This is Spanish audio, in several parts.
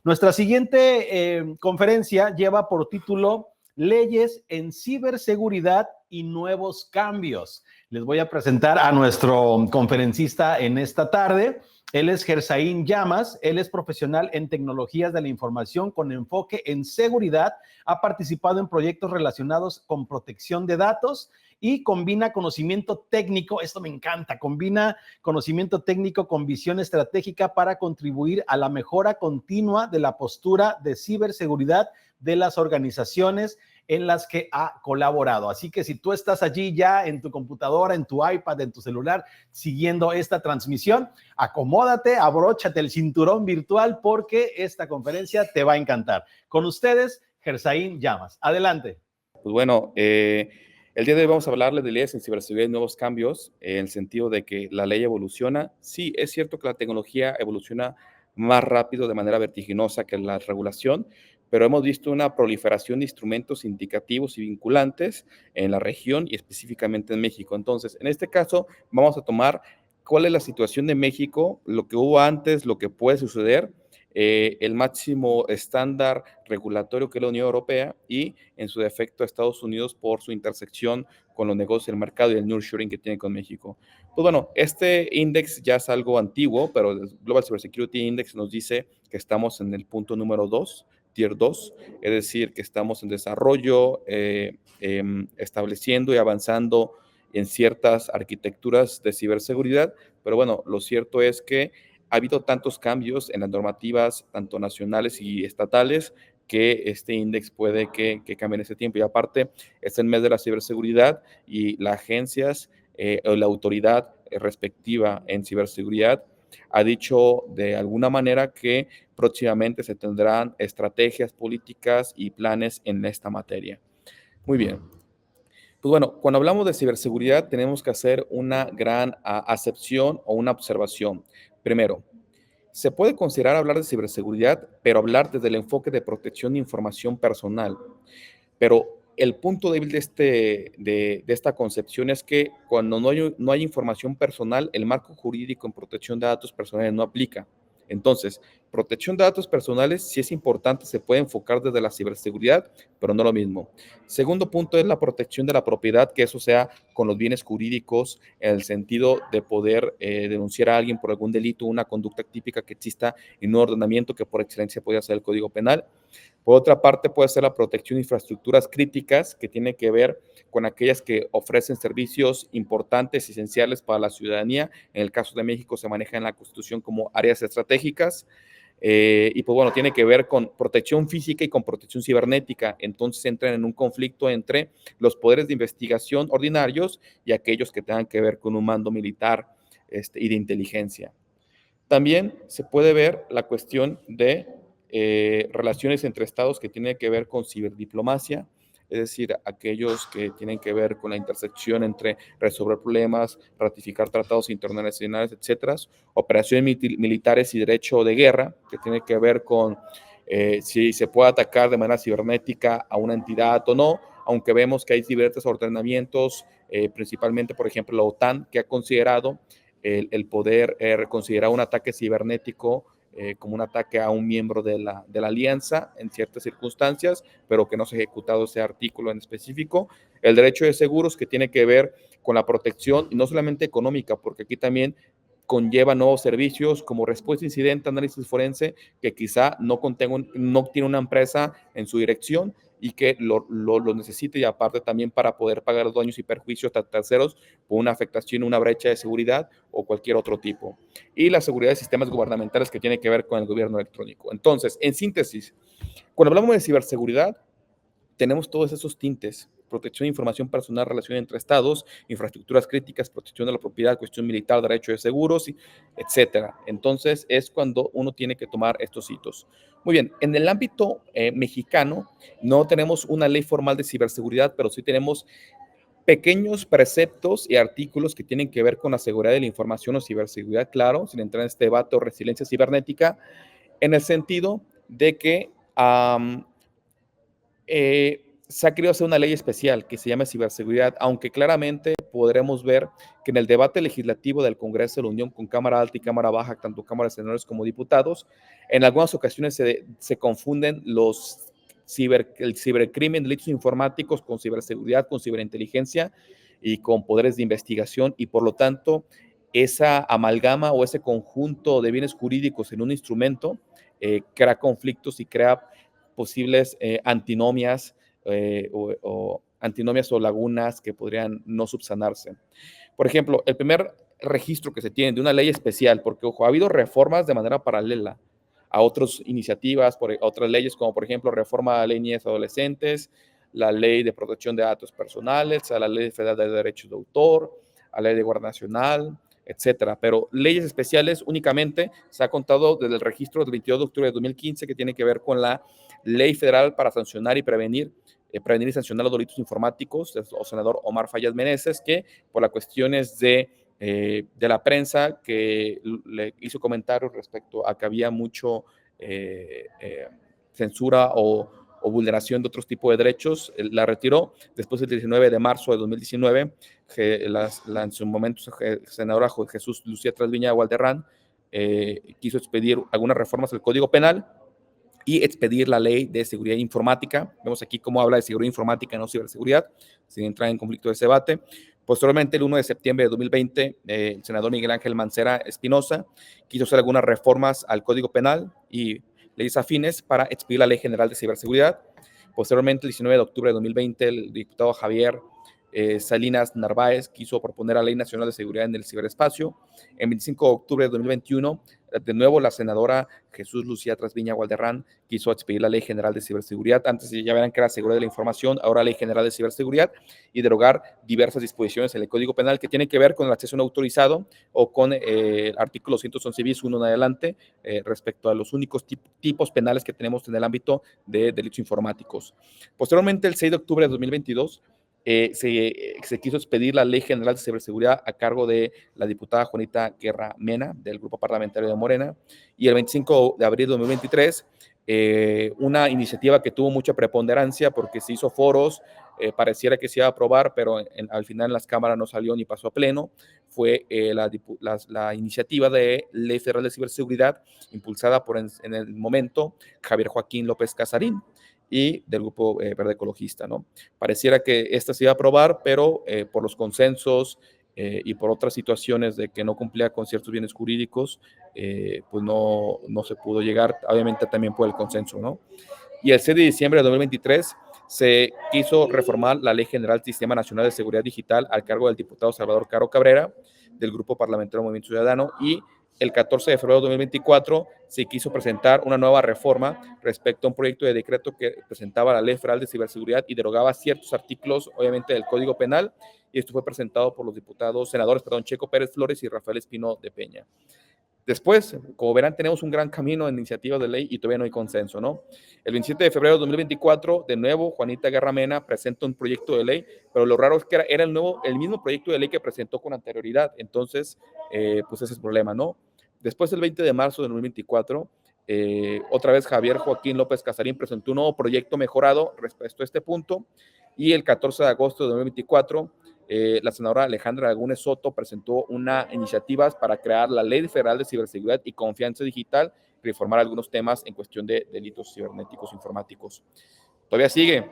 Nuestra siguiente conferencia lleva por título Leyes en ciberseguridad y nuevos cambios. Les voy a presentar a nuestro conferencista en esta tarde. Él es Gersaín Llamas, él es profesional en tecnologías de la información con enfoque en seguridad, ha participado en proyectos relacionados con protección de datos y combina conocimiento técnico, esto me encanta, combina conocimiento técnico con visión estratégica para contribuir a la mejora continua de la postura de ciberseguridad de las organizaciones en las que ha colaborado. Así que si tú estás allí ya en tu computadora, en tu iPad, en tu celular, siguiendo esta transmisión, acomódate, abróchate el cinturón virtual porque esta conferencia te va a encantar. Con ustedes, Gersaín Llamas. Adelante. Pues bueno, el día de hoy vamos a hablarles de leyes en ciberseguridad y nuevos cambios, en el sentido de que la ley evoluciona. Sí, es cierto que la tecnología evoluciona más rápido de manera vertiginosa que la regulación, pero hemos visto una proliferación de instrumentos indicativos y vinculantes en la región y específicamente en México. Entonces, en este caso, vamos a tomar cuál es la situación de México, lo que hubo antes, lo que puede suceder, el máximo estándar regulatorio que es la Unión Europea y en su defecto Estados Unidos por su intersección con los negocios del mercado y el nurturing que tiene con México. Pues bueno, este index ya es algo antiguo, pero el Global Cybersecurity Index nos dice que estamos en el punto número 2, Tier 2, es decir, que estamos en desarrollo, estableciendo y avanzando en ciertas arquitecturas de ciberseguridad, pero bueno, lo cierto es que ha habido tantos cambios en las normativas, tanto nacionales y estatales, que este índice puede que cambie en ese tiempo. Y aparte, es el mes de la ciberseguridad y las agencias o la autoridad respectiva en ciberseguridad ha dicho de alguna manera que próximamente se tendrán estrategias políticas y planes en esta materia. Muy bien. Pues bueno, cuando hablamos de ciberseguridad tenemos que hacer una gran acepción o una observación. Primero, se puede considerar hablar de ciberseguridad, pero hablar desde el enfoque de protección de información personal. Pero el punto débil de esta concepción es que cuando no hay información personal, el marco jurídico en protección de datos personales no aplica. Entonces, protección de datos personales sí es importante, se puede enfocar desde la ciberseguridad, pero no lo mismo. Segundo punto es la protección de la propiedad, que eso sea con los bienes jurídicos, en el sentido de poder denunciar a alguien por algún delito, una conducta típica que exista en un ordenamiento que por excelencia podría ser el Código Penal. Por otra parte, puede ser la protección de infraestructuras críticas, que tiene que ver con aquellas que ofrecen servicios importantes, esenciales para la ciudadanía. En el caso de México se maneja en la Constitución como áreas estratégicas. Y pues bueno, tiene que ver con protección física y con protección cibernética. Entonces entran en un conflicto entre los poderes de investigación ordinarios y aquellos que tengan que ver con un mando militar y de inteligencia. También se puede ver la cuestión de relaciones entre estados que tiene que ver con ciberdiplomacia, es decir, aquellos que tienen que ver con la intersección entre resolver problemas, ratificar tratados internacionales, etcétera, operaciones militares y derecho de guerra, que tiene que ver con si se puede atacar de manera cibernética a una entidad o no, aunque vemos que hay diversos ordenamientos, principalmente, por ejemplo, la OTAN, que ha considerado el poder considerar un ataque cibernético como un ataque a un miembro de la alianza en ciertas circunstancias, pero que no se ha ejecutado ese artículo en específico. El derecho de seguros, que tiene que ver con la protección, y no solamente económica, porque aquí también conlleva nuevos servicios como respuesta a incidente, análisis forense, que quizá no tiene una empresa en su dirección y que lo necesite, y aparte también para poder pagar los daños y perjuicios a terceros por una afectación, una brecha de seguridad o cualquier otro tipo. Y la seguridad de sistemas gubernamentales, que tiene que ver con el gobierno electrónico. Entonces, en síntesis, cuando hablamos de ciberseguridad, tenemos todos esos tintes: protección de información personal, relación entre estados, infraestructuras críticas, protección de la propiedad, cuestión militar, derecho de seguros, etcétera. Entonces es cuando uno tiene que tomar estos hitos. Muy bien, en el ámbito mexicano no tenemos una ley formal de ciberseguridad, pero sí tenemos pequeños preceptos y artículos que tienen que ver con la seguridad de la información o ciberseguridad, claro, sin entrar en este debate o resiliencia cibernética, en el sentido de que se ha querido hacer una ley especial que se llama ciberseguridad, aunque claramente podremos ver que en el debate legislativo del Congreso de la Unión con Cámara Alta y Cámara Baja, tanto Cámara de Senadores como diputados, en algunas ocasiones se confunden el cibercrimen, delitos informáticos con ciberseguridad, con ciberinteligencia y con poderes de investigación, y por lo tanto esa amalgama o ese conjunto de bienes jurídicos en un instrumento crea conflictos y crea posibles antinomias o antinomias o lagunas que podrían no subsanarse. Por ejemplo, el primer registro que se tiene de una ley especial, porque ojo, ha habido reformas de manera paralela a otras iniciativas, a otras leyes, como por ejemplo reforma a la ley de niñas y adolescentes, la ley de protección de datos personales, a la ley federal de derechos de autor, a la ley de guardia nacional, etcétera. Pero leyes especiales únicamente se ha contado desde el registro del 22 de octubre de 2015, que tiene que ver con la ley federal para sancionar y prevenir y sancionar los delitos informáticos, del senador Omar Fayad Meneses, que por las cuestiones de la prensa que le hizo comentarios respecto a que había mucho censura o vulneración de otros tipos de derechos, la retiró. Después del 19 de marzo de 2019, en su momento senadora Jesús Lucía Trasviña Gualderrán quiso expedir algunas reformas al Código Penal y expedir la ley de seguridad informática. Vemos aquí cómo habla de seguridad informática, no ciberseguridad, sin entrar en conflicto de ese debate. Posteriormente, el 1 de septiembre de 2020, el senador Miguel Ángel Mancera Espinosa quiso hacer algunas reformas al Código Penal y leyes afines para expedir la Ley General de Ciberseguridad. Posteriormente, el 19 de octubre de 2020, el diputado Javier Salinas Narváez quiso proponer la Ley Nacional de Seguridad en el Ciberespacio. En 25 de octubre de 2021, de nuevo la senadora Jesús Lucía Trasviña Gualderrán quiso expedir la Ley General de Ciberseguridad. Antes ya verán que era Seguridad de la Información, ahora Ley General de Ciberseguridad, y derogar diversas disposiciones en el Código Penal que tienen que ver con el acceso no autorizado o con el artículo 111 bis 1 en adelante respecto a los únicos tipos penales que tenemos en el ámbito de delitos informáticos. Posteriormente, el 6 de octubre de 2022, se quiso expedir la Ley General de Ciberseguridad a cargo de la diputada Juanita Guerra Mena, del Grupo Parlamentario de Morena, y el 25 de abril de 2023, una iniciativa que tuvo mucha preponderancia porque se hizo foros, pareciera que se iba a aprobar, pero al final en las cámaras no salió ni pasó a pleno, fue la iniciativa de Ley Federal de Ciberseguridad, impulsada por en el momento Javier Joaquín López Casarín, y del Grupo Verde Ecologista, ¿no? Pareciera que esta se iba a aprobar, pero por los consensos y por otras situaciones de que no cumplía con ciertos bienes jurídicos, pues no se pudo llegar, obviamente también por el consenso, ¿no? Y el 6 de diciembre de 2023 se quiso reformar la Ley General del Sistema Nacional de Seguridad Digital al cargo del diputado Salvador Caro Cabrera, del Grupo Parlamentario Movimiento Ciudadano, y el 14 de febrero de 2024 se quiso presentar una nueva reforma respecto a un proyecto de decreto que presentaba la Ley Federal de Ciberseguridad y derogaba ciertos artículos, obviamente, del Código Penal, y esto fue presentado por los senadores Checo Pérez Flores y Rafael Espino de Peña. Después, como verán, tenemos un gran camino en iniciativas de ley y todavía no hay consenso, ¿no? El 27 de febrero de 2024, de nuevo, Juanita Guerra Mena presenta un proyecto de ley, pero lo raro es que era el mismo proyecto de ley que presentó con anterioridad. Entonces, pues ese es el problema, ¿no? Después, el 20 de marzo de 2024, otra vez Javier Joaquín López Casarín presentó un nuevo proyecto mejorado respecto a este punto, y el 14 de agosto de 2024, la senadora Alejandra Lagunes Soto presentó una iniciativa para crear la Ley Federal de Ciberseguridad y Confianza Digital y reformar algunos temas en cuestión de delitos cibernéticos informáticos. Todavía sigue.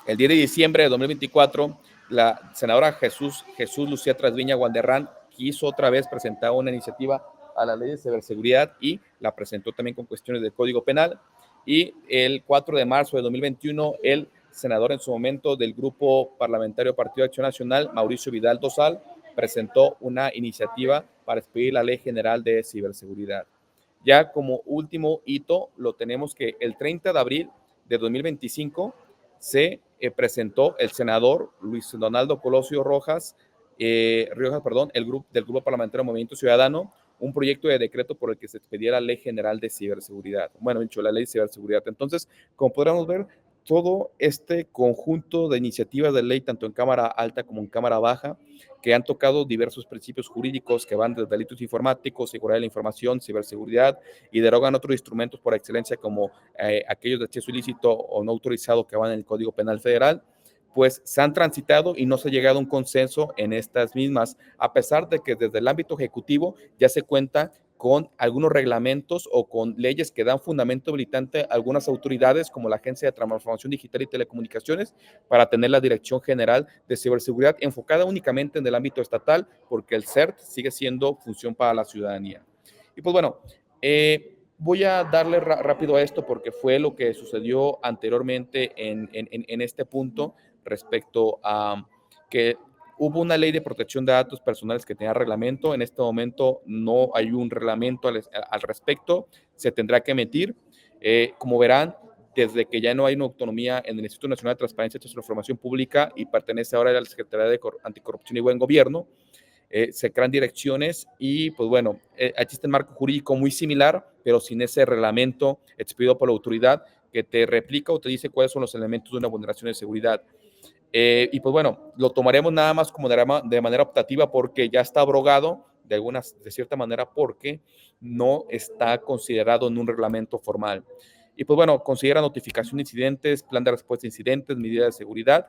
El 10 de diciembre de 2024, la senadora Jesús Lucía Trasviña Gualderrán quiso otra vez presentar una iniciativa a la Ley de Ciberseguridad y la presentó también con cuestiones del Código Penal. Y el 4 de marzo de 2021, el senador en su momento del Grupo Parlamentario Partido de Acción Nacional, Mauricio Vidal Dosal, presentó una iniciativa para expedir la Ley General de Ciberseguridad. Ya como último hito, lo tenemos que el 30 de abril de 2025 se presentó el senador Luis Donaldo Colosio Rojas, del Grupo Parlamentario Movimiento Ciudadano, un proyecto de decreto por el que se expedía la Ley General de Ciberseguridad. Bueno, dicho, la Ley de Ciberseguridad. Entonces, como podremos ver, todo este conjunto de iniciativas de ley, tanto en Cámara Alta como en Cámara Baja, que han tocado diversos principios jurídicos que van desde delitos informáticos, seguridad de la información, ciberseguridad, y derogan otros instrumentos por excelencia como aquellos de acceso ilícito o no autorizado que van en el Código Penal Federal, pues se han transitado y no se ha llegado a un consenso en estas mismas, a pesar de que desde el ámbito ejecutivo ya se cuenta con algunos reglamentos o con leyes que dan fundamento habilitante a algunas autoridades como la Agencia de Transformación Digital y Telecomunicaciones para tener la Dirección General de Ciberseguridad enfocada únicamente en el ámbito estatal, porque el CERT sigue siendo función para la ciudadanía. Y pues bueno, voy a darle rápido a esto porque fue lo que sucedió anteriormente en este punto respecto a que hubo una ley de protección de datos personales que tenía reglamento. En este momento no hay un reglamento al respecto. Se tendrá que emitir. Como verán, desde que ya no hay una autonomía en el Instituto Nacional de Transparencia y Transformación Pública y pertenece ahora a la Secretaría de Anticorrupción y Buen Gobierno, se crean direcciones y pues bueno, existe un marco jurídico muy similar, pero sin ese reglamento expedido por la autoridad que te replica o te dice cuáles son los elementos de una vulneración de seguridad. Y pues bueno, lo tomaremos nada más como de manera optativa porque ya está abrogado de cierta manera porque no está considerado en un reglamento formal. Y pues bueno, considera notificación de incidentes, plan de respuesta a incidentes, medidas de seguridad.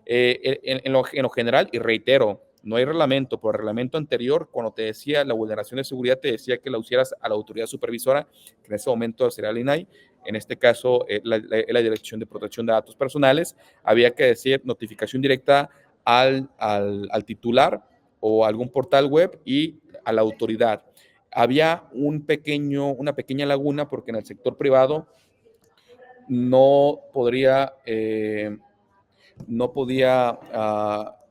En lo general, y reitero, no hay reglamento, por el reglamento anterior, cuando te decía la vulneración de seguridad, te decía que la usieras a la autoridad supervisora, que en ese momento sería la INAI, en este caso la Dirección de Protección de Datos Personales, había que decir notificación directa al titular o algún portal web y a la autoridad. Había una pequeña laguna porque en el sector privado no podría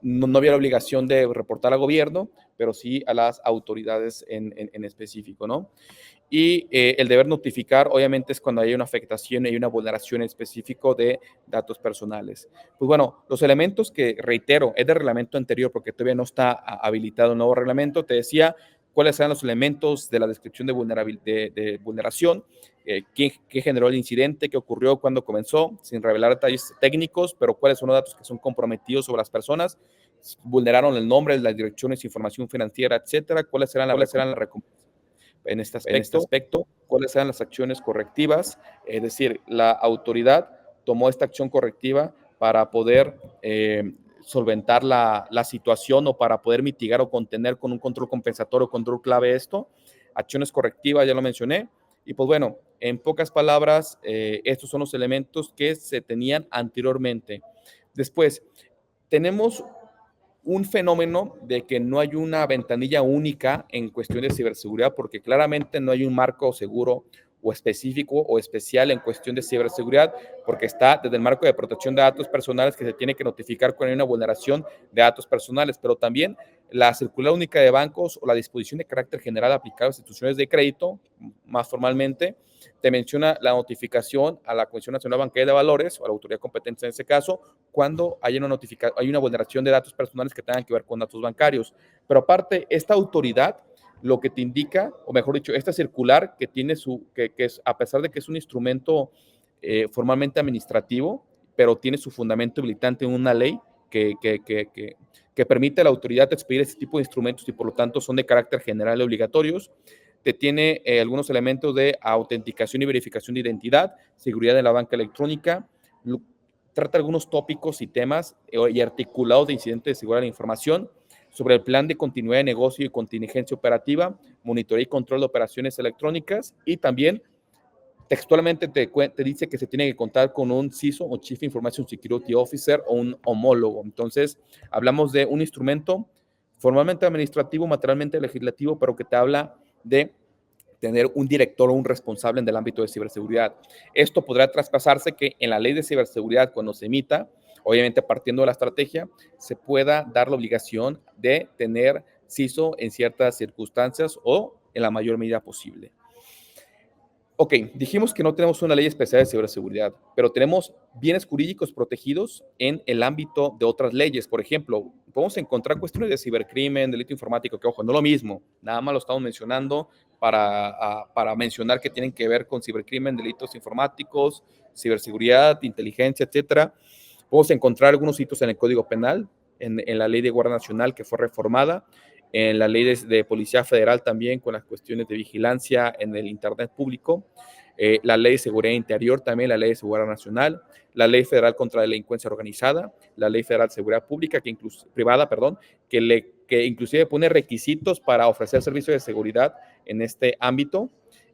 no había la obligación de reportar al gobierno, pero sí a las autoridades en específico, ¿no? Y el deber notificar, obviamente, es cuando hay una afectación y hay una vulneración específica de datos personales. Pues bueno, los elementos que, reitero, es del reglamento anterior porque todavía no está habilitado un nuevo reglamento, te decía cuáles eran los elementos de la descripción de vulneración, qué generó el incidente, qué ocurrió, cuándo comenzó, sin revelar detalles técnicos, pero cuáles son los datos que son comprometidos sobre las personas, vulneraron el nombre, las direcciones, información financiera, etcétera, cuáles eran las recompensas en este aspecto, cuáles eran las acciones correctivas, es decir, la autoridad tomó esta acción correctiva para poder solventar la situación o para poder mitigar o contener con un control compensatorio, control clave esto, acciones correctivas, ya lo mencioné, y pues bueno, en pocas palabras, estos son los elementos que se tenían anteriormente. Después, tenemos un fenómeno de que no hay una ventanilla única en cuestión de ciberseguridad, porque claramente no hay un marco seguro o específico o especial en cuestión de ciberseguridad, porque está desde el marco de protección de datos personales que se tiene que notificar cuando hay una vulneración de datos personales, pero también la circular única de bancos o la disposición de carácter general aplicada a instituciones de crédito, más formalmente, te menciona la notificación a la Comisión Nacional Bancaria de Valores o a la autoridad competente en ese caso cuando hay una vulneración de datos personales que tengan que ver con datos bancarios. Pero aparte, esta autoridad lo que te indica, o mejor dicho, esta circular que tiene que es, a pesar de que es un instrumento formalmente administrativo, pero tiene su fundamento habilitante en una ley que permite a la autoridad expedir este tipo de instrumentos y por lo tanto son de carácter general y obligatorios. Te tiene algunos elementos de autenticación y verificación de identidad, seguridad de la banca electrónica, trata algunos tópicos y temas y articulados de incidentes de seguridad de la información, sobre el plan de continuidad de negocio y contingencia operativa, monitoreo y control de operaciones electrónicas y también textualmente te dice que se tiene que contar con un CISO o Chief Information Security Officer o un homólogo. Entonces, hablamos de un instrumento formalmente administrativo, materialmente legislativo, pero que te habla de tener un director o un responsable en el ámbito de ciberseguridad. Esto podrá traspasarse que en la ley de ciberseguridad, cuando se emita, obviamente partiendo de la estrategia, se pueda dar la obligación de tener CISO en ciertas circunstancias o en la mayor medida posible. Ok, dijimos que no tenemos una ley especial de ciberseguridad, pero tenemos bienes jurídicos protegidos en el ámbito de otras leyes. Por ejemplo, podemos encontrar cuestiones de cibercrimen, delito informático, que ojo, no lo mismo, nada más lo estamos mencionando para mencionar que tienen que ver con cibercrimen, delitos informáticos, ciberseguridad, inteligencia, etcétera. Podemos encontrar algunos hitos en el Código Penal, en la Ley de Guardia Nacional que fue reformada, en la ley de Policía Federal también con las cuestiones de vigilancia en el Internet público. la Ley de Seguridad Interior, también la Ley de Seguridad Nacional, la Ley Federal contra la Delincuencia Organizada, la Ley Federal de Seguridad Pública, privada, perdón, que inclusive pone requisitos para ofrecer servicios de seguridad en este ámbito,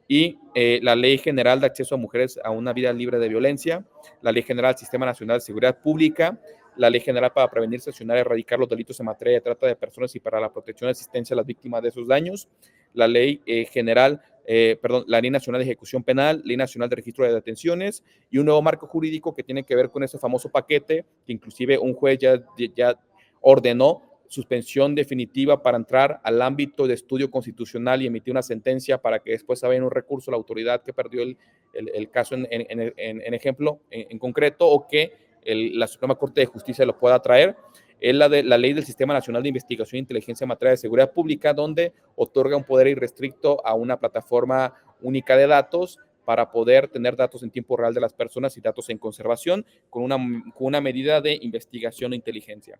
y la Ley General de Acceso a Mujeres a una Vida Libre de Violencia, la Ley General del Sistema Nacional de Seguridad Pública, la Ley General para prevenir, sancionar y erradicar los delitos en materia de trata de personas y para la protección y asistencia a las víctimas de esos daños, la Ley la Ley Nacional de Ejecución Penal, Ley Nacional de Registro de Detenciones y un nuevo marco jurídico que tiene que ver con ese famoso paquete que inclusive un juez ya ordenó suspensión definitiva para entrar al ámbito de estudio constitucional y emitir una sentencia para que después se vaya en un recurso a la autoridad que perdió el caso en ejemplo en concreto, o que la Suprema Corte de Justicia lo pueda traer. Es la Ley del Sistema Nacional de Investigación e Inteligencia en materia de seguridad pública, donde otorga un poder irrestricto a una plataforma única de datos para poder tener datos en tiempo real de las personas y datos en conservación con una medida de investigación e inteligencia.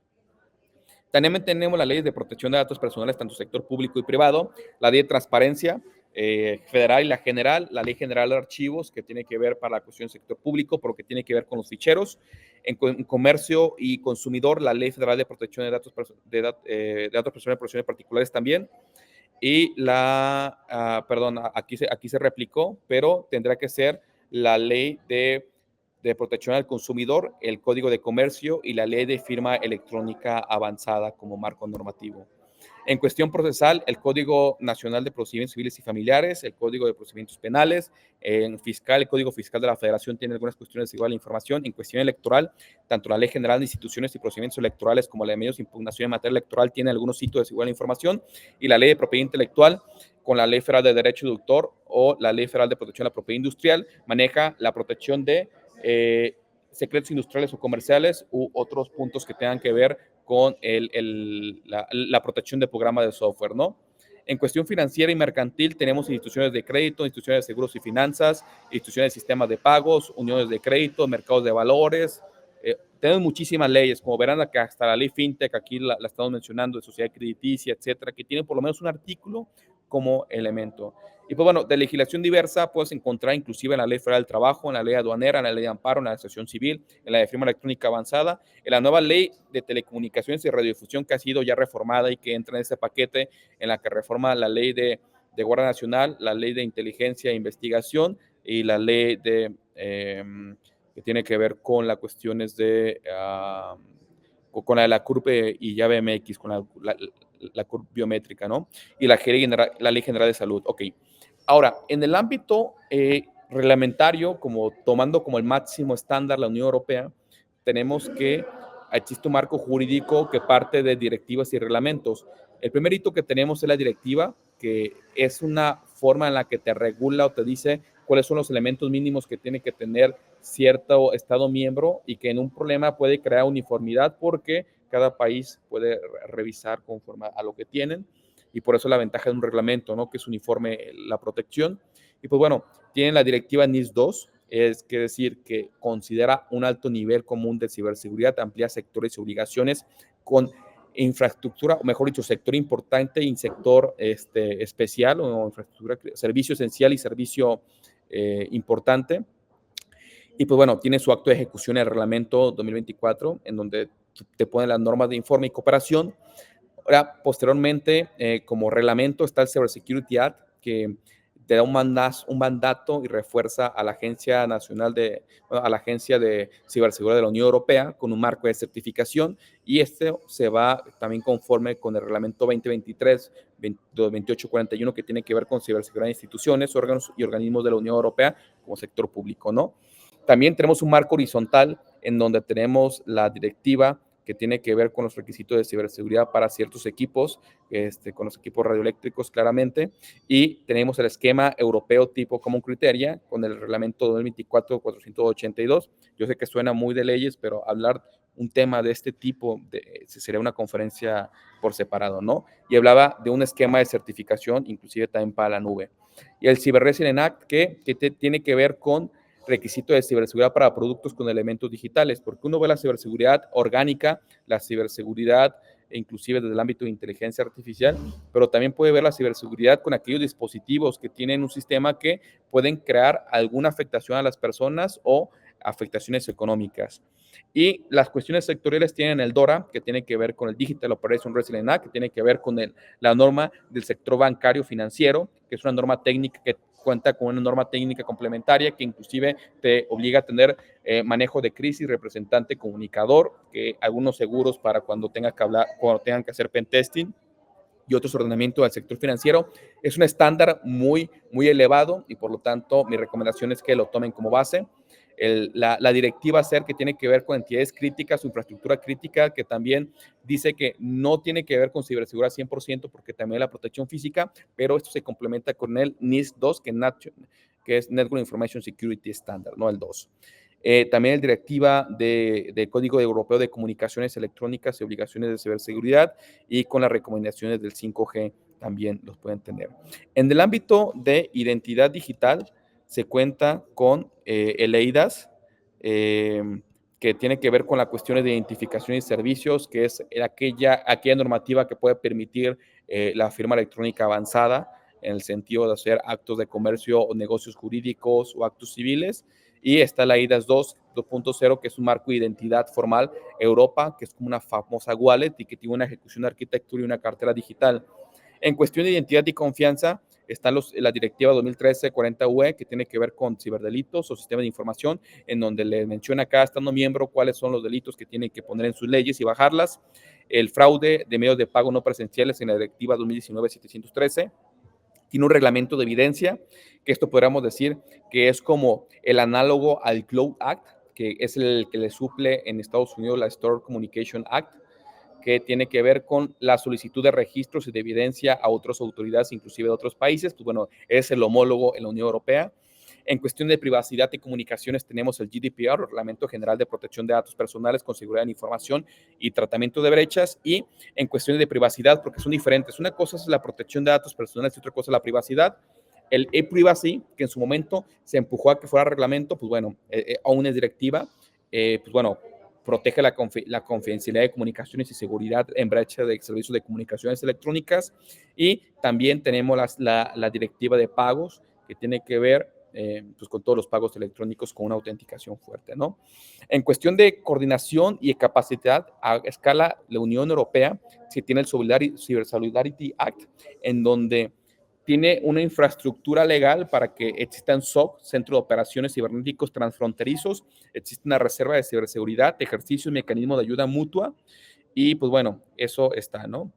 También tenemos las leyes de protección de datos personales, tanto sector público y privado, la ley de transparencia federal y la general, la ley general de archivos, que tiene que ver para la cuestión del sector público, pero que tiene que ver con los ficheros, en comercio y consumidor, la ley federal de protección de datos personales y protección de particulares también, y aquí se replicó, pero tendrá que ser la ley de protección al consumidor, el Código de Comercio y la Ley de Firma Electrónica Avanzada como marco normativo. En cuestión procesal, el Código Nacional de Procedimientos Civiles y Familiares, el Código de Procedimientos Penales, en fiscal, el Código Fiscal de la Federación tiene algunas cuestiones igual a la información. En cuestión electoral, tanto la Ley General de Instituciones y Procedimientos Electorales como la de Medios de Impugnación en materia electoral tiene algunos sitios desigual a la información, y la Ley de Propiedad Intelectual con la Ley Federal de Derecho de Autor o la Ley Federal de Protección a la Propiedad Industrial maneja la protección de secretos industriales o comerciales u otros puntos que tengan que ver con la protección de programas de software, ¿no? En cuestión financiera y mercantil tenemos instituciones de crédito, instituciones de seguros y finanzas, instituciones de sistemas de pagos, uniones de crédito, mercados de valores. Tenemos muchísimas leyes, como verán acá, hasta la ley FinTech, aquí la estamos mencionando, de sociedad crediticia, etcétera, que tienen por lo menos un artículo como elemento. Y pues bueno, de legislación diversa puedes encontrar inclusive en la Ley Federal del Trabajo, en la Ley Aduanera, en la Ley de Amparo, en la Asociación Civil, en la de Firma Electrónica Avanzada, en la nueva Ley de Telecomunicaciones y Radiodifusión que ha sido ya reformada y que entra en ese paquete, en la que reforma la Ley de Guardia Nacional, la Ley de Inteligencia e Investigación y la Ley que tiene que ver con las cuestiones con la de la CURP y llave MX, con la CURP biométrica, ¿no? Y la Ley General de Salud. Ok. Ahora, en el ámbito reglamentario, tomando como el máximo estándar la Unión Europea, tenemos que existe un marco jurídico que parte de directivas y reglamentos. El primer hito que tenemos es la directiva, que es una forma en la que te regula o te dice cuáles son los elementos mínimos que tiene que tener cierto Estado miembro, y que en un problema puede crear uniformidad porque cada país puede revisar conforme a lo que tienen, y por eso la ventaja de un reglamento, ¿no? Que es uniforme la protección. Y pues bueno, tienen la directiva NIS 2, es decir, que considera un alto nivel común de ciberseguridad, amplía sectores y obligaciones con infraestructura, o mejor dicho, sector importante y sector especial, o infraestructura, servicio esencial y servicio importante. Y pues bueno, tiene su acto de ejecución el reglamento 2024, en donde te pone las normas de informe y cooperación. Ahora, posteriormente, como reglamento está el Cybersecurity Act, que te da un mandato y refuerza a la Agencia a la Agencia de Ciberseguridad de la Unión Europea con un marco de certificación, y se va también conforme con el reglamento 2023-2841, que tiene que ver con ciberseguridad de instituciones, órganos y organismos de la Unión Europea como sector público, ¿no? También tenemos un marco horizontal en donde tenemos la directiva que tiene que ver con los requisitos de ciberseguridad para ciertos equipos, con los equipos radioeléctricos claramente, y tenemos el esquema europeo tipo Common Criteria con el reglamento 2024-482. Yo sé que suena muy de leyes, pero hablar un tema de este tipo sería una conferencia por separado, ¿no? Y hablaba de un esquema de certificación, inclusive también para la nube. Y el Cyber Resilience Act, que tiene que ver con requisito de ciberseguridad para productos con elementos digitales, porque uno ve la ciberseguridad orgánica, la ciberseguridad inclusive desde el ámbito de inteligencia artificial, pero también puede ver la ciberseguridad con aquellos dispositivos que tienen un sistema que pueden crear alguna afectación a las personas o afectaciones económicas. Y las cuestiones sectoriales tienen el DORA, que tiene que ver con el Digital Operation Resilience Act, que tiene que ver con la norma del sector bancario financiero, que es una norma técnica que cuenta con una norma técnica complementaria que inclusive te obliga a tener manejo de crisis, representante comunicador, que algunos seguros para cuando tengan que hablar, cuando tengan que hacer pentesting y otros ordenamientos del sector financiero. Es un estándar muy, muy elevado y por lo tanto mi recomendación es que lo tomen como base. La directiva SER, que tiene que ver con entidades críticas, infraestructura crítica, que también dice que no tiene que ver con ciberseguridad 100% porque también la protección física, pero esto se complementa con el NIS 2, que es Network Information Security Standard, no el 2. También el directiva de Código Europeo de Comunicaciones Electrónicas y Obligaciones de Ciberseguridad y con las recomendaciones del 5G también los pueden tener. En el ámbito de identidad digital se cuenta con el EIDAS, que tiene que ver con las cuestiones de identificación y servicios, que es aquella normativa que puede permitir la firma electrónica avanzada en el sentido de hacer actos de comercio o negocios jurídicos o actos civiles. Y está la IDAS 2.0, que es un marco de identidad formal Europa, que es como una famosa wallet y que tiene una ejecución de arquitectura y una cartera digital. En cuestión de identidad y confianza, está la directiva 2013-40UE, que tiene que ver con ciberdelitos o sistemas de información, en donde le menciona a cada estado miembro cuáles son los delitos que tienen que poner en sus leyes y bajarlas. El fraude de medios de pago no presenciales en la directiva 2019-713. Tiene un reglamento de evidencia, que esto podríamos decir que es como el análogo al Cloud Act, que es el que le suple en Estados Unidos la Store Communication Act, que tiene que ver con la solicitud de registros y de evidencia a otras autoridades, inclusive de otros países. Pues bueno, es el homólogo en la Unión Europea. En cuestión de privacidad y comunicaciones tenemos el GDPR, Reglamento General de Protección de Datos Personales con Seguridad en Información y Tratamiento de Brechas. Y en cuestiones de privacidad, porque son diferentes. Una cosa es la protección de datos personales y otra cosa es la privacidad. El e-privacy, que en su momento se empujó a que fuera reglamento, pues bueno, aún es directiva, pues bueno, protege la confidencialidad de comunicaciones y seguridad en brecha de servicios de comunicaciones electrónicas. Y también tenemos la directiva de pagos, que tiene que ver pues con todos los pagos electrónicos con una autenticación fuerte, ¿no? En cuestión de coordinación y de capacidad a escala, la Unión Europea se tiene el Cyber Solidarity Act, en donde tiene una infraestructura legal para que existan SOC, Centro de Operaciones Cibernéticos Transfronterizos, existe una reserva de ciberseguridad, ejercicio y mecanismo de ayuda mutua, y pues bueno, eso está, ¿no?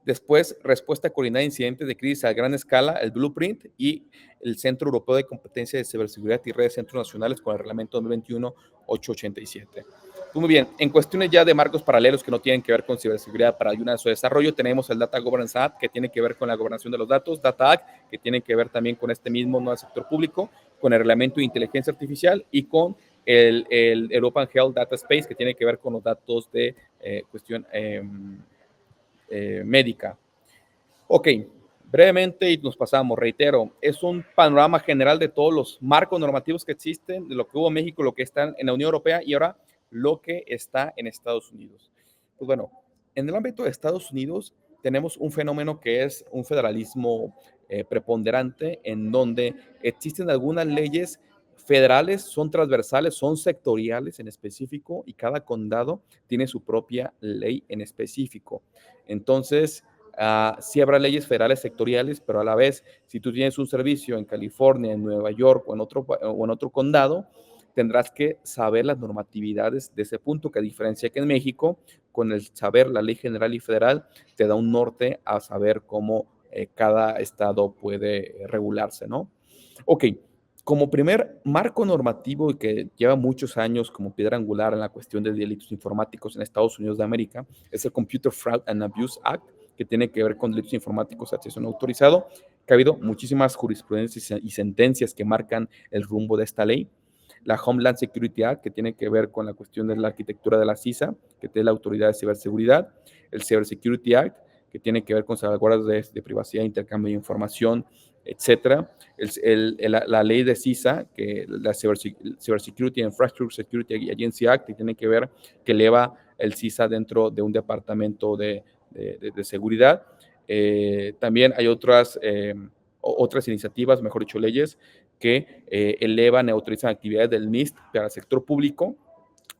Después, respuesta coordinada a incidentes de crisis a gran escala, el Blueprint y el Centro Europeo de Competencia de Ciberseguridad y Redes Centros Nacionales con el Reglamento 2021-887. Pues muy bien, en cuestiones ya de marcos paralelos que no tienen que ver con ciberseguridad para ayuda a su desarrollo, tenemos el Data Governance Act, que tiene que ver con la gobernación de los datos, Data Act, que tiene que ver también con este mismo nuevo sector público, con el Reglamento de Inteligencia Artificial y con el European Health Data Space, que tiene que ver con los datos de cuestión médica. Ok, brevemente y nos pasamos, reitero, es un panorama general de todos los marcos normativos que existen, de lo que hubo en México, lo que está en la Unión Europea y ahora lo que está en Estados Unidos. Pues bueno, en el ámbito de Estados Unidos tenemos un fenómeno que es un federalismo preponderante, en donde existen algunas leyes federales, son transversales, son sectoriales en específico y cada condado tiene su propia ley en específico. Entonces, sí habrá leyes federales sectoriales, pero a la vez, si tú tienes un servicio en California, en Nueva York o en otro condado, tendrás que saber las normatividades de ese punto, que a diferencia que en México, con el saber la ley general y federal, te da un norte a saber cómo cada estado puede regularse, ¿no? Ok, como primer marco normativo y que lleva muchos años como piedra angular en la cuestión de delitos informáticos en Estados Unidos de América, es el Computer Fraud and Abuse Act, que tiene que ver con delitos informáticos de acceso no autorizado, que ha habido muchísimas jurisprudencias y sentencias que marcan el rumbo de esta ley. La Homeland Security Act, que tiene que ver con la cuestión de la arquitectura de la CISA, que tiene la Autoridad de Ciberseguridad. El Cyber Security Act, que tiene que ver con salvaguardas de privacidad, intercambio de información, etcétera. La ley de CISA, que la Cyber Security Infrastructure Security Agency Act, que tiene que ver, que eleva el CISA dentro de un departamento de seguridad. También hay otras iniciativas, mejor dicho, leyes, que elevan y autorizan actividades del NIST para el sector público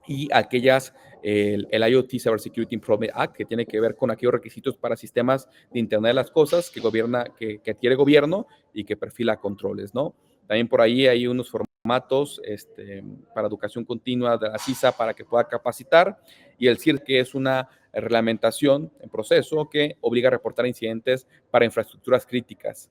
y aquellas, el IoT Cybersecurity Improvement Act, que tiene que ver con aquellos requisitos para sistemas de Internet de las Cosas que adquiere gobierno y que perfila controles, ¿no? También por ahí hay unos formatos para educación continua de la CISA para que pueda capacitar, y el CIRT, que es una reglamentación en proceso que obliga a reportar incidentes para infraestructuras críticas.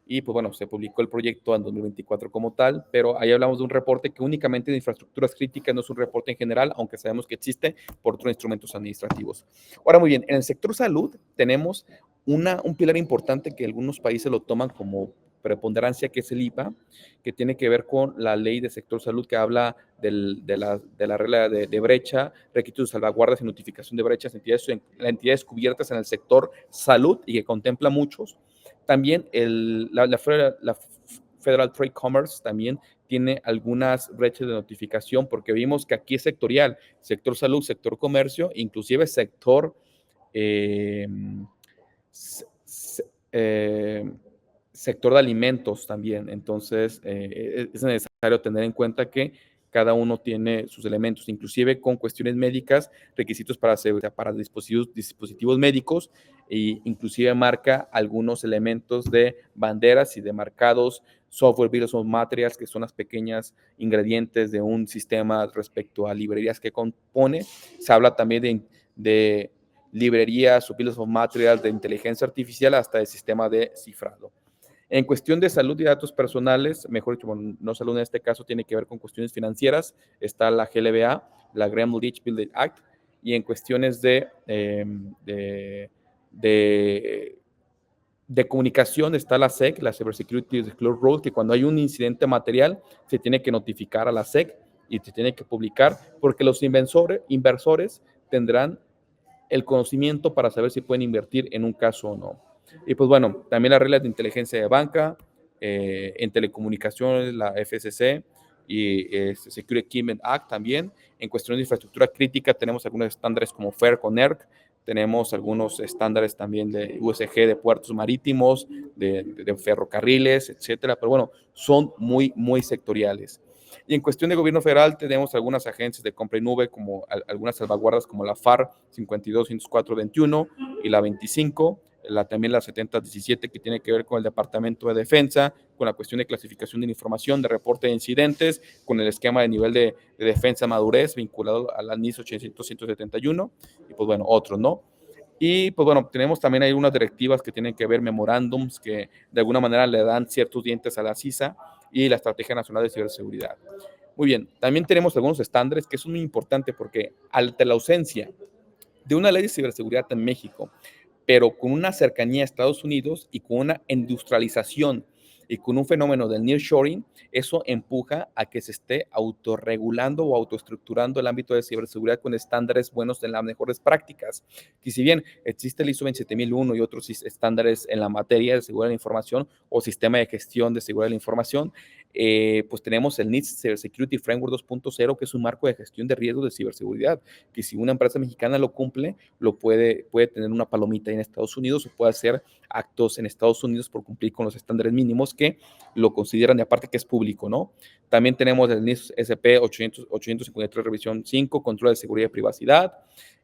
Y pues bueno, se publicó el proyecto en 2024 como tal, pero ahí hablamos de un reporte que únicamente de infraestructuras críticas, no es un reporte en general, aunque sabemos que existe por otros instrumentos administrativos. Ahora, muy bien, en el sector salud tenemos un pilar importante que algunos países lo toman como preponderancia, que es el IPA, que tiene que ver con la ley de sector salud, que habla de la regla de brecha, requisitos de salvaguardas y notificación de brechas, entidades cubiertas en el sector salud y que contempla muchos. También la Federal Trade Commerce también tiene algunas brechas de notificación, porque vimos que aquí es sectorial, sector salud, sector comercio, inclusive sector eh, sector de alimentos también. Entonces, es necesario tener en cuenta que cada uno tiene sus elementos, inclusive con cuestiones médicas, requisitos para dispositivos médicos, e inclusive marca algunos elementos de banderas y de marcados, software, bill of materials, que son las pequeñas ingredientes de un sistema respecto a librerías que compone. Se habla también de librerías o bill of materials de inteligencia artificial hasta el sistema de cifrado. En cuestión de salud y datos personales, mejor dicho, bueno, no salud en este caso, tiene que ver con cuestiones financieras, está la GLBA, la Graham-Leach Building Act, y en cuestiones de comunicación está la SEC, la Cybersecurity Disclosure Rule, que cuando hay un incidente material se tiene que notificar a la SEC y se tiene que publicar, porque los inversores tendrán el conocimiento para saber si pueden invertir en un caso o no. Y pues bueno, también las reglas de inteligencia de banca, en telecomunicaciones, la FCC y Security Equipment Act también. En cuestión de infraestructura crítica tenemos algunos estándares como FAIR con ERC, tenemos algunos estándares también de USG de puertos marítimos, de ferrocarriles, etcétera, pero bueno, son muy, muy sectoriales. Y en cuestión de gobierno federal tenemos algunas agencias de compra y nube, como algunas salvaguardas como la FAR 52-104-21 y la 25, también la 70-17, que tiene que ver con el Departamento de Defensa, con la cuestión de clasificación de la información, de reporte de incidentes, con el esquema de nivel de defensa madurez vinculado a la NIS 800-171 y pues bueno, otros, ¿no? Y pues bueno, tenemos también ahí unas directivas que tienen que ver, memorándums que de alguna manera le dan ciertos dientes a la CISA y la Estrategia Nacional de Ciberseguridad. Muy bien, también tenemos algunos estándares que son muy importantes porque ante la ausencia de una ley de ciberseguridad en México, pero con una cercanía a Estados Unidos y con una industrialización y con un fenómeno del nearshoring, eso empuja a que se esté autorregulando o autoestructurando el ámbito de ciberseguridad con estándares buenos de las mejores prácticas. Y si bien existe el ISO 27001 y otros estándares en la materia de seguridad de la información o sistema de gestión de seguridad de la información, pues tenemos el NIST Cybersecurity Framework 2.0, que es un marco de gestión de riesgos de ciberseguridad, que si una empresa mexicana lo cumple, puede tener una palomita en Estados Unidos o puede hacer actos en Estados Unidos por cumplir con los estándares mínimos que lo consideran, y aparte que es público, ¿no? También tenemos el NIST SP 853 revisión 5, control de seguridad y privacidad.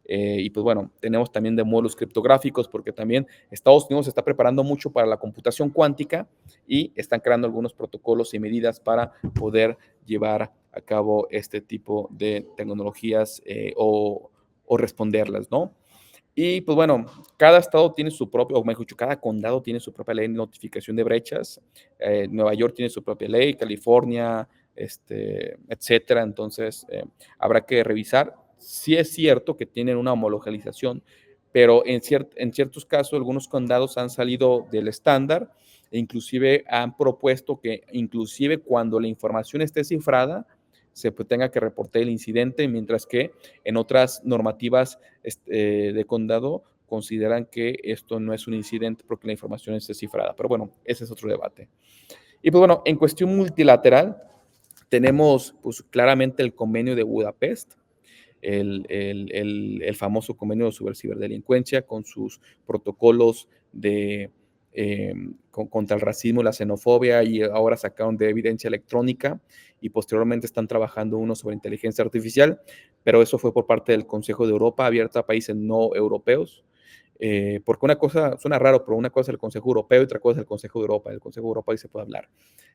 Y pues bueno, tenemos también de módulos criptográficos, porque también Estados Unidos se está preparando mucho para la computación cuántica y están creando algunos protocolos y medidas para poder llevar a cabo este tipo de tecnologías o responderlas, ¿no? Y pues bueno, cada estado tiene su propio, o mejor dicho, cada condado tiene su propia ley de notificación de brechas. Nueva York tiene su propia ley, California, etcétera. Entonces, habrá que revisar. Sí es cierto que tienen una homologización, pero en ciertos casos algunos condados han salido del estándar e inclusive han propuesto que inclusive cuando la información esté cifrada, se tenga que reportar el incidente, mientras que en otras normativas de condado consideran que esto no es un incidente porque la información esté cifrada. Pero bueno, ese es otro debate. Y pues bueno, en cuestión multilateral, tenemos pues claramente el convenio de Budapest, el famoso convenio sobre ciberdelincuencia con sus protocolos contra el racismo y la xenofobia, y ahora sacaron de evidencia electrónica y posteriormente están trabajando uno sobre inteligencia artificial, pero eso fue por parte del Consejo de Europa, abierto a países no europeos. Porque una cosa suena raro, pero una cosa es el Consejo Europeo y otra cosa es el Consejo de Europa. El Consejo de Europa ahí se puede hablar,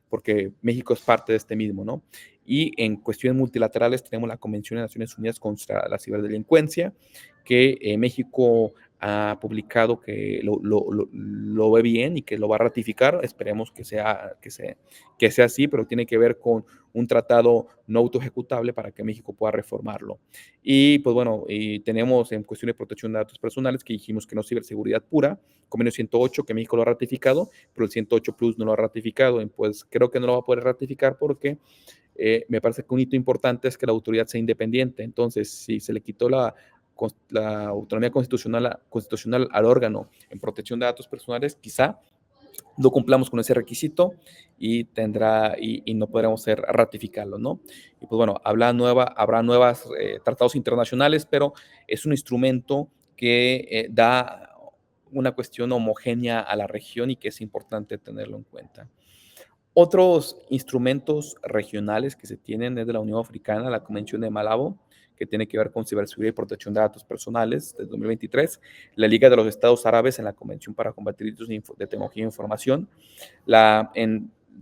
porque México es parte de este mismo, ¿no? Y en cuestiones multilaterales tenemos la Convención de Naciones Unidas contra la Ciberdelincuencia, que México ha publicado que lo ve bien y que lo va a ratificar. Esperemos que sea así, pero tiene que ver con un tratado no autoejecutable para que México pueda reformarlo. Y pues bueno, y tenemos en cuestión de protección de datos personales que dijimos que no es ciberseguridad pura, convenio 108 que México lo ha ratificado, pero el 108 Plus no lo ha ratificado, y pues creo que no lo va a poder ratificar porque me parece que un hito importante es que la autoridad sea independiente. Entonces, si se le quitó la autonomía constitucional al órgano en protección de datos personales, quizá no cumplamos con ese requisito y no podremos ratificarlo, ¿no? Y pues bueno, habrá nuevos tratados internacionales, pero es un instrumento que da una cuestión homogénea a la región y que es importante tenerlo en cuenta. Otros instrumentos regionales que se tienen es de la Unión Africana, la Convención de Malabo, que tiene que ver con ciberseguridad y protección de datos personales de 2023, la Liga de los Estados Árabes en la Convención para combatir delitos de tecnología e información,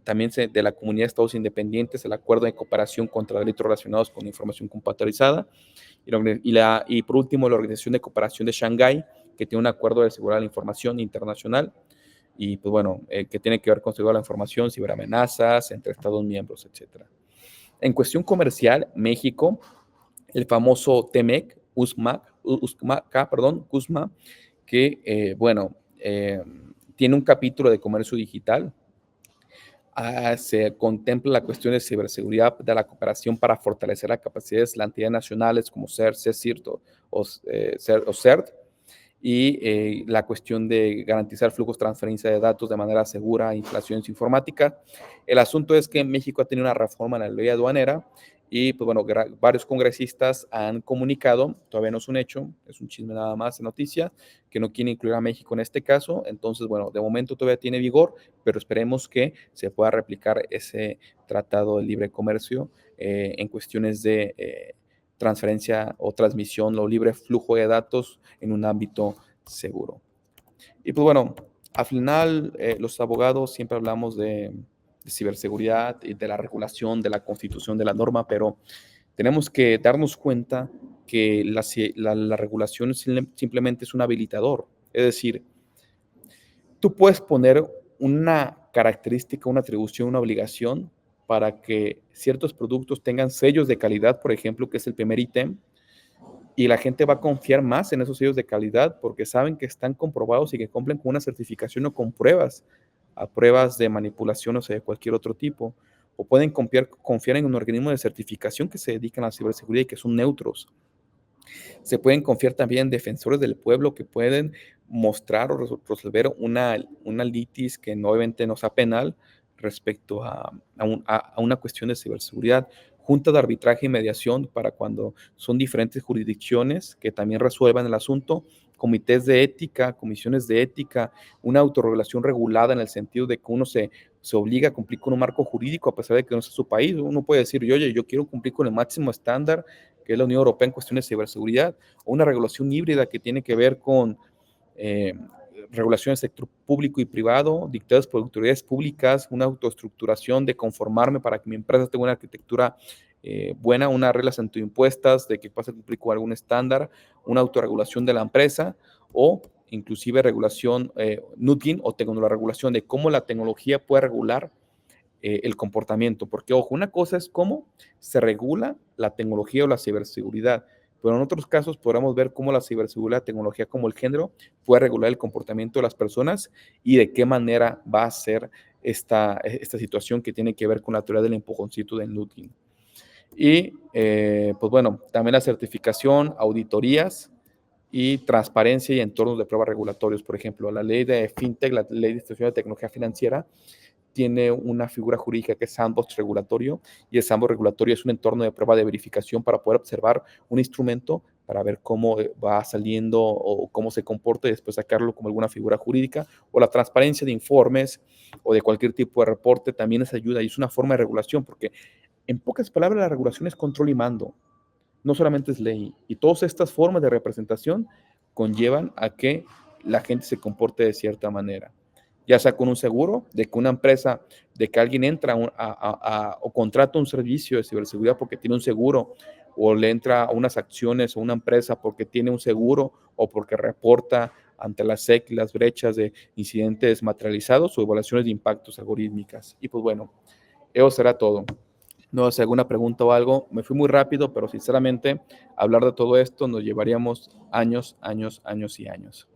también de la Comunidad de Estados Independientes, el Acuerdo de Cooperación contra Delitos Relacionados con Información Computarizada, y por último la Organización de Cooperación de Shanghái, que tiene un acuerdo de seguridad de la información internacional, y pues bueno, que tiene que ver con seguridad de la información, ciberamenazas entre Estados miembros, etc. En cuestión comercial, México, el famoso TEMEC, USMA, que tiene un capítulo de comercio digital. Se contempla la cuestión de ciberseguridad de la cooperación para fortalecer las capacidades de las entidades nacionales como CERT o CERT, y la cuestión de garantizar flujos de transferencia de datos de manera segura e instalaciones informáticas. El asunto es que México ha tenido una reforma en la ley aduanera y pues bueno, varios congresistas han comunicado, todavía no es un hecho, es un chisme nada más de noticia, que no quieren incluir a México en este caso. Entonces, bueno, de momento todavía tiene vigor, pero esperemos que se pueda replicar ese tratado de libre comercio en cuestiones de transferencia o transmisión o libre flujo de datos en un ámbito seguro. Y pues bueno, al final los abogados siempre hablamos de ciberseguridad y de la regulación, de la constitución, de la norma, pero tenemos que darnos cuenta que la regulación simplemente es un habilitador. Es decir, tú puedes poner una característica, una atribución, una obligación para que ciertos productos tengan sellos de calidad, por ejemplo, que es el primer ítem, y la gente va a confiar más en esos sellos de calidad porque saben que están comprobados y que cumplen con una certificación o con pruebas, a pruebas de manipulación o sea, de cualquier otro tipo. O pueden confiar en un organismo de certificación que se dedican a la ciberseguridad y que son neutros. Se pueden confiar también en defensores del pueblo que pueden mostrar o resolver una litis que obviamente no sea penal respecto a una cuestión de ciberseguridad. Juntas de arbitraje y mediación para cuando son diferentes jurisdicciones que también resuelvan el asunto, comités de ética, comisiones de ética, una autorregulación regulada en el sentido de que uno se obliga a cumplir con un marco jurídico a pesar de que no sea su país. Uno puede decir, oye, yo quiero cumplir con el máximo estándar que es la Unión Europea en cuestiones de ciberseguridad, o una regulación híbrida que tiene que ver con regulación del sector público y privado, dictadas por autoridades públicas, una autoestructuración de conformarme para que mi empresa tenga una arquitectura buena, unas reglas antiimpuestas de que pase a cumplir con algún estándar, una autorregulación de la empresa o inclusive regulación nudging o la regulación de cómo la tecnología puede regular el comportamiento, porque ojo, una cosa es cómo se regula la tecnología o la ciberseguridad, pero en otros casos podemos ver cómo la ciberseguridad, la tecnología como el género puede regular el comportamiento de las personas y de qué manera va a ser esta situación que tiene que ver con la teoría del empujoncito del nudging. Y pues bueno, también la certificación, auditorías y transparencia y entornos de pruebas regulatorios. Por ejemplo, la ley de FinTech, la ley de institución de tecnología financiera, tiene una figura jurídica que es sandbox regulatorio, y el sandbox regulatorio es un entorno de prueba de verificación para poder observar un instrumento para ver cómo va saliendo o cómo se comporta y después sacarlo como alguna figura jurídica, o la transparencia de informes o de cualquier tipo de reporte también es ayuda y es una forma de regulación, porque en pocas palabras la regulación es control y mando, no solamente es ley, y todas estas formas de representación conllevan a que la gente se comporte de cierta manera, ya sea con un seguro, de que una empresa, de que alguien entra o contrata un servicio de ciberseguridad porque tiene un seguro, o le entra a unas acciones o una empresa porque tiene un seguro o porque reporta ante la SEC las brechas de incidentes materializados o evaluaciones de impactos algorítmicas. Y pues bueno, eso será todo. No sé, alguna pregunta o algo. Me fui muy rápido, pero sinceramente, hablar de todo esto nos llevaríamos años, años, años y años.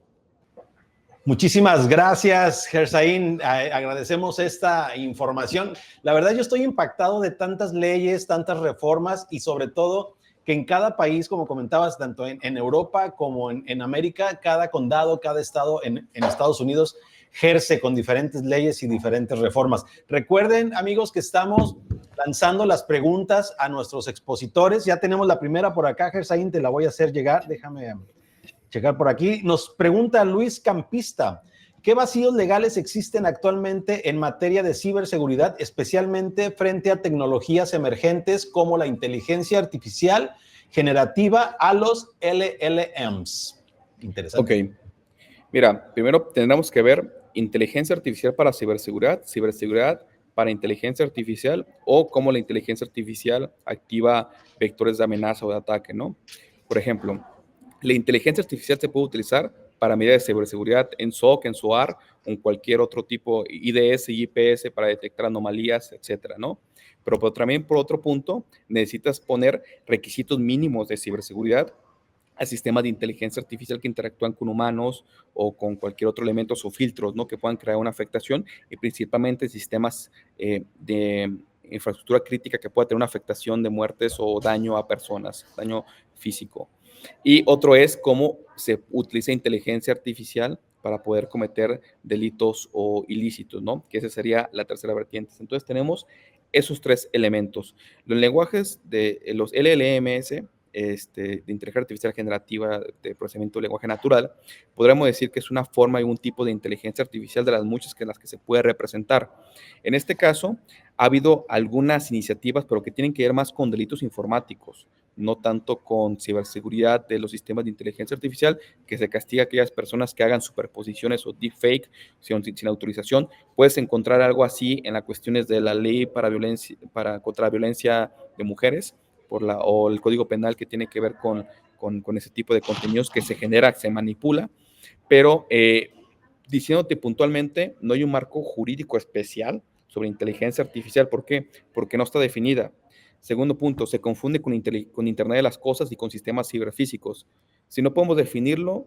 Muchísimas gracias, Gersaín. Agradecemos esta información. La verdad, yo estoy impactado de tantas leyes, tantas reformas y sobre todo que en cada país, como comentabas, tanto en Europa como en América, cada condado, cada estado en Estados Unidos ejerce con diferentes leyes y diferentes reformas. Recuerden, amigos, que estamos lanzando las preguntas a nuestros expositores. Ya tenemos la primera por acá, Gersaín, te la voy a hacer llegar. Déjame checar por aquí. Nos pregunta Luis Campista, ¿qué vacíos legales existen actualmente en materia de ciberseguridad, especialmente frente a tecnologías emergentes como la inteligencia artificial generativa a los LLMs? Interesante. Ok. Mira, primero tendremos que ver inteligencia artificial para ciberseguridad, ciberseguridad para inteligencia artificial, o cómo la inteligencia artificial activa vectores de amenaza o de ataque, ¿no? Por ejemplo, la inteligencia artificial se puede utilizar para medidas de ciberseguridad en SOC, en SOAR, o en cualquier otro tipo, IDS y IPS para detectar anomalías, etcétera, ¿no? Pero también, por otro punto, necesitas poner requisitos mínimos de ciberseguridad a sistemas de inteligencia artificial que interactúan con humanos o con cualquier otro elemento o filtros, ¿no? Que puedan crear una afectación, y principalmente sistemas de infraestructura crítica que pueda tener una afectación de muertes o daño a personas, daño físico. Y otro es cómo se utiliza inteligencia artificial para poder cometer delitos o ilícitos, ¿no? Que esa sería la tercera vertiente. Entonces tenemos esos tres elementos. Los lenguajes de los LLMs, de inteligencia artificial generativa de procesamiento de lenguaje natural, podríamos decir que es una forma y un tipo de inteligencia artificial de las muchas que en las que se puede representar. En este caso, ha habido algunas iniciativas, pero que tienen que ver más con delitos informáticos, no tanto con ciberseguridad de los sistemas de inteligencia artificial, que se castiga a aquellas personas que hagan superposiciones o deepfake sin autorización. Puedes encontrar algo así en las cuestiones de la ley contra la violencia de mujeres, o el Código Penal, que tiene que ver con ese tipo de contenidos que se genera, se manipula, pero diciéndote puntualmente, no hay un marco jurídico especial sobre inteligencia artificial. ¿Por qué? Porque no está definida. Segundo punto, se confunde con Internet de las cosas y con sistemas ciberfísicos. Si no podemos definirlo,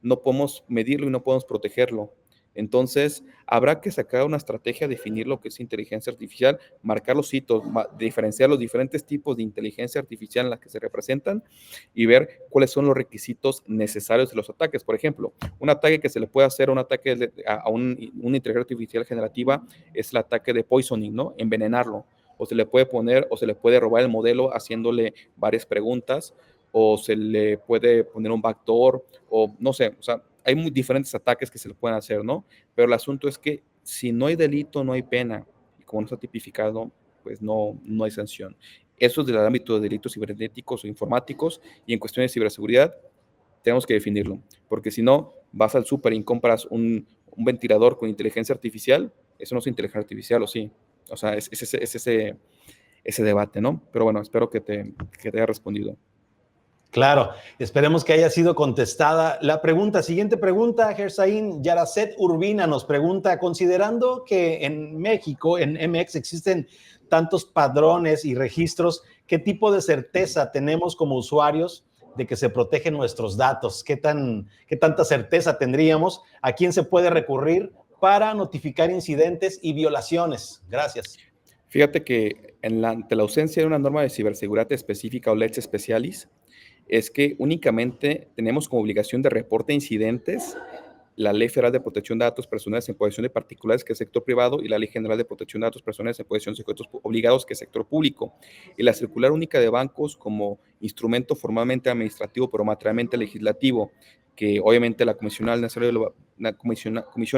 no podemos medirlo y no podemos protegerlo. Entonces, habrá que sacar una estrategia, definir lo que es inteligencia artificial, marcar los hitos, diferenciar los diferentes tipos de inteligencia artificial en las que se representan y ver cuáles son los requisitos necesarios de los ataques. Por ejemplo, un ataque que se le puede hacer una inteligencia artificial generativa es el ataque de poisoning, ¿no? Envenenarlo. O se le puede poner, o se le puede robar el modelo haciéndole varias preguntas, o se le puede poner un backdoor, o no sé, o sea, hay muy diferentes ataques que se le pueden hacer, ¿no? Pero el asunto es que si no hay delito, no hay pena, y como no está tipificado, pues no hay sanción. Eso es del ámbito de delitos cibernéticos o informáticos, y en cuestiones de ciberseguridad tenemos que definirlo, porque si no, vas al súper y compras un ventilador con inteligencia artificial, eso no es inteligencia artificial, ¿o sí? O sea, es ese debate, ¿no? Pero bueno, espero que te haya respondido. Claro, esperemos que haya sido contestada la pregunta. Siguiente pregunta, Gersaín Yaracet Urbina nos pregunta, considerando que en México, en MX, existen tantos padrones y registros, ¿qué tipo de certeza tenemos como usuarios de que se protegen nuestros datos? ¿Qué tanta certeza tendríamos? ¿A quién se puede recurrir para notificar incidentes y violaciones? Gracias. Fíjate que ante la ausencia de una norma de ciberseguridad específica o lex specialis, es que únicamente tenemos como obligación de reporte incidentes la Ley Federal de Protección de Datos Personales en posesión de particulares, que es sector privado, y la Ley General de Protección de Datos Personales en posesión de sujetos obligados, que es sector público. Y la Circular Única de Bancos como instrumento formalmente administrativo, pero materialmente legislativo, que obviamente la Comisión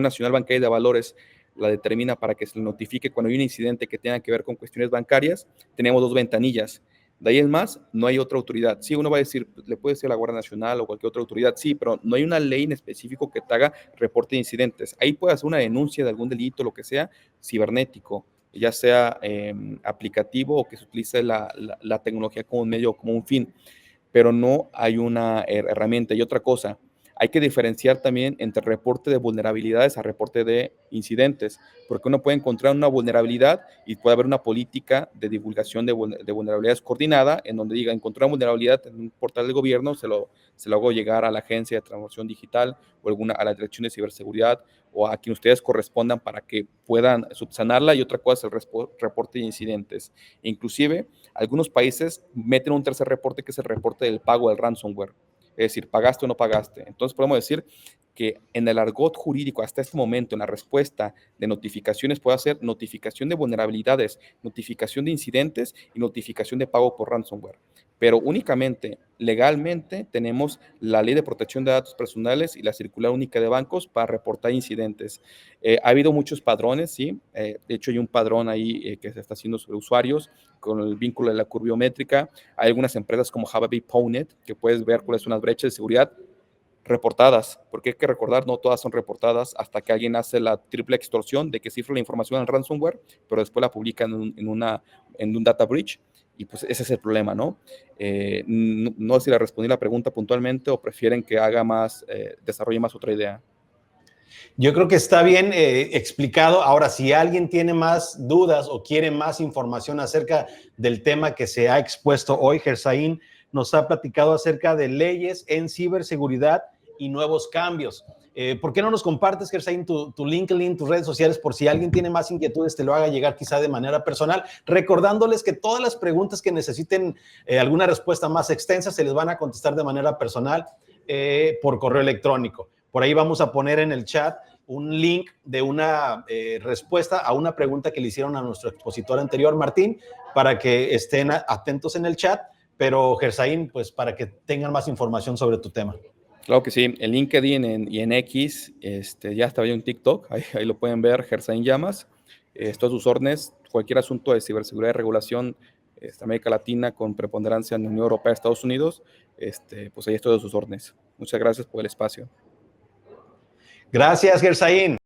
Nacional Bancaria de Valores la determina para que se le notifique cuando hay un incidente que tenga que ver con cuestiones bancarias. Tenemos dos ventanillas. De ahí en más, no hay otra autoridad. Sí, uno va a decir, le puede ser la Guardia Nacional o cualquier otra autoridad, sí, pero no hay una ley en específico que te haga reporte de incidentes. Ahí puedes hacer una denuncia de algún delito, lo que sea, cibernético, ya sea aplicativo o que se utilice la tecnología como un medio, como un fin, pero no hay una herramienta. Y otra cosa, hay que diferenciar también entre reporte de vulnerabilidades a reporte de incidentes, porque uno puede encontrar una vulnerabilidad y puede haber una política de divulgación de vulnerabilidades coordinada, en donde diga, encontré una vulnerabilidad en un portal del gobierno, se lo hago llegar a la Agencia de Transformación Digital o a la Dirección de Ciberseguridad o a quien ustedes correspondan para que puedan subsanarla, y otra cosa es el reporte de incidentes. Inclusive, algunos países meten un tercer reporte, que es el reporte del pago del ransomware. Es decir, pagaste o no pagaste. Entonces podemos decir que en el argot jurídico hasta este momento, en la respuesta de notificaciones, puede hacer notificación de vulnerabilidades, notificación de incidentes y notificación de pago por ransomware. Pero únicamente, legalmente, tenemos la Ley de Protección de Datos Personales y la Circular Única de Bancos para reportar incidentes. Ha habido muchos padrones, sí. De hecho, hay un padrón ahí que se está haciendo sobre usuarios con el vínculo de la curbiométrica. Hay algunas empresas como Java Pwnet que puedes ver cuáles son las brechas de seguridad reportadas, porque hay que recordar, no todas son reportadas hasta que alguien hace la triple extorsión de que cifra la información al ransomware, pero después la publica en un data breach, y pues ese es el problema, ¿no? No sé si le respondí la pregunta puntualmente o prefieren que haga más, desarrolle más otra idea. Yo creo que está bien explicado. Ahora, si alguien tiene más dudas o quiere más información acerca del tema que se ha expuesto hoy, Gersaín nos ha platicado acerca de leyes en ciberseguridad y nuevos cambios. ¿Por qué no nos compartes, Gersaín, tu LinkedIn, tus redes sociales, por si alguien tiene más inquietudes, te lo haga llegar quizá de manera personal, recordándoles que todas las preguntas que necesiten alguna respuesta más extensa se les van a contestar de manera personal por correo electrónico. Por ahí vamos a poner en el chat un link de una respuesta a una pregunta que le hicieron a nuestro expositor anterior, Martín, para que estén atentos en el chat, pero Gersaín, pues para que tengan más información sobre tu tema. Claro que sí, en LinkedIn y en X, ya estaba yo en TikTok, ahí lo pueden ver, Gersaín Llamas. Estoy a sus órdenes, cualquier asunto de ciberseguridad y regulación, América Latina con preponderancia en la Unión Europea, Estados Unidos, pues ahí estoy a sus órdenes. Muchas gracias por el espacio. Gracias, Gersaín.